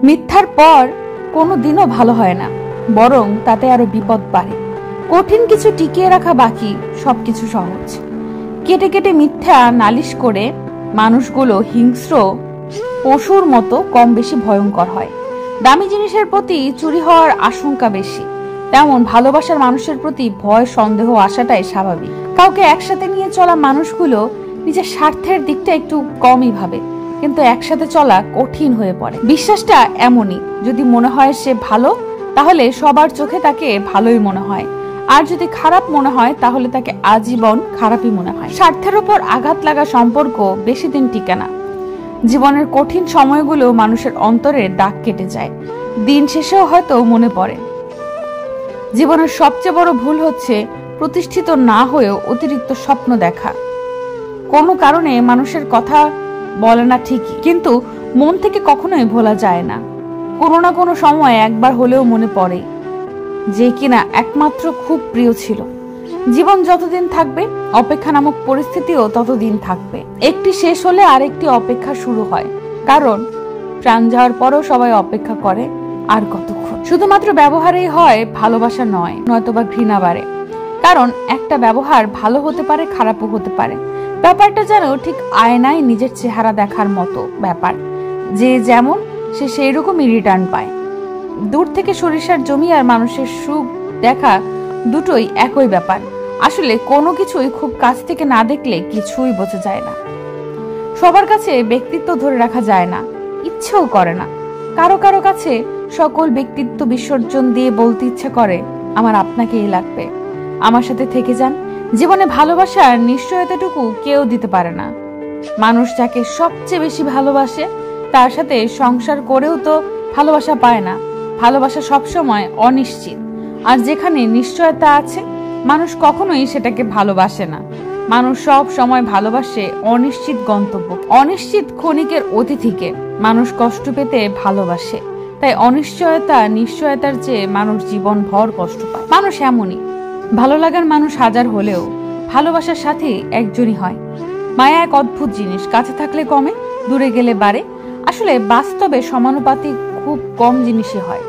মিথ্যার পর কোনো দিনও ভালো হয় না, বরং তাতে আরো বিপদ বাড়ে। কঠিন কিছু টিকিয়ে রাখা বাকি, সবকিছু সহজ। কেটে কেটে মিথ্যা নালিশ করে মানুষগুলো হিংস্র পশুর মতো কম বেশি ভয়ঙ্কর হয়। দামি জিনিসের প্রতি চুরি হওয়ার আশঙ্কা বেশি, তেমন ভালোবাসার মানুষের প্রতি ভয় সন্দেহ আসাটাই স্বাভাবিক। কাউকে একসাথে নিয়ে চলা মানুষগুলো নিজের স্বার্থের দিকটা একটু কমই ভাবে, কিন্তু একসাথে চলা কঠিন হয়ে পড়ে। বিশ্বাসটা এমনই, যদি মনে হয় সে ভালো, তাহলে সবার চোখে তাকে ভালোই মনে হয়, আর যদি খারাপ মনে হয় তাহলে তাকে আজীবন খারাপই মনে হয়। স্বার্থের উপর আঘাত লাগা সম্পর্ক বেশি দিন টিকে না। জীবনের কঠিন সময়গুলো মানুষের অন্তরে দাগ কেটে যায়, দিন শেষেও হয়তো মনে পড়ে। জীবনের সবচেয়ে বড় ভুল হচ্ছে প্রতিষ্ঠিত না হয়েও অতিরিক্ত স্বপ্ন দেখা। কোনো কারণে মানুষের কথা বলে না ঠিকই, কিন্তু মন থেকে কখনোই ভোলা যায় না। কোনো না কোনো সময় একবার হলেও মনে পড়ে যে কিনা একমাত্র খুব প্রিয় ছিল। জীবন যতদিন থাকবে, অপেক্ষা নামক পরিস্থিতিও ততদিন থাকবে। একটি শেষ হলে আরেকটি অপেক্ষা শুরু হয়, কারণ প্রাণ যাওয়ার পরেও সবাই অপেক্ষা করে। আর কতক্ষণ? শুধুমাত্র ব্যবহারেই হয় ভালোবাসা নয়, নয়তোবা ঘৃণা বাড়ে। কারণ একটা ব্যবহার ভালো হতে পারে, খারাপও হতে পারে। ব্যাপারটা যেন ঠিক আয়নায় নিজের চেহারা দেখার মতো ব্যাপার, যে যেমন সে সেই রকমই রিটার্ন পায়। দূর থেকে সরিষার জমি আর মানুষের সুখ দেখা দুটোই একই ব্যাপার। আসলে কোনো কিছুই খুব কাছ থেকে না দেখলে কিছুই বোঝা যায় না। সবার কাছে ব্যক্তিত্ব ধরে রাখা যায় না, ইচ্ছেও করে না। কারো কারো কাছে সকল ব্যক্তিত্ব বিসর্জন দিয়ে বলতে ইচ্ছা করে, আমার আপনাকেই লাগবে, আমার সাথে থেকে যান। জীবনে ভালোবাসার নিশ্চয়তাটুকু কেউ দিতে পারে না। মানুষ যাকে সবচেয়ে বেশি ভালোবাসে তার সাথে সংসার করেও তো ভালোবাসা পায় না। ভালোবাসা সবসময় অনিশ্চিত, আর যেখানে নিশ্চয়তা আছে মানুষ কখনোই সেটাকে ভালোবাসে না। মানুষ সব সময় ভালোবাসে অনিশ্চিত গন্তব্য, অনিশ্চিত ক্ষণিকের অতিথিকে। মানুষ কষ্ট পেতে ভালোবাসে, তাই অনিশ্চয়তা নিশ্চয়তার চেয়ে মানুষ জীবন ভর কষ্ট পায়। মানুষ এমনই, ভালো লাগার মানুষ হাজার হলেও ভালোবাসার সাথে একজনই হয়। মায়া এক অদ্ভুত জিনিস, কাছে থাকলে কমে, দূরে গেলে বাড়ে। আসলে বাস্তবে সমানুপাতিক খুব কম জিনিসই হয়।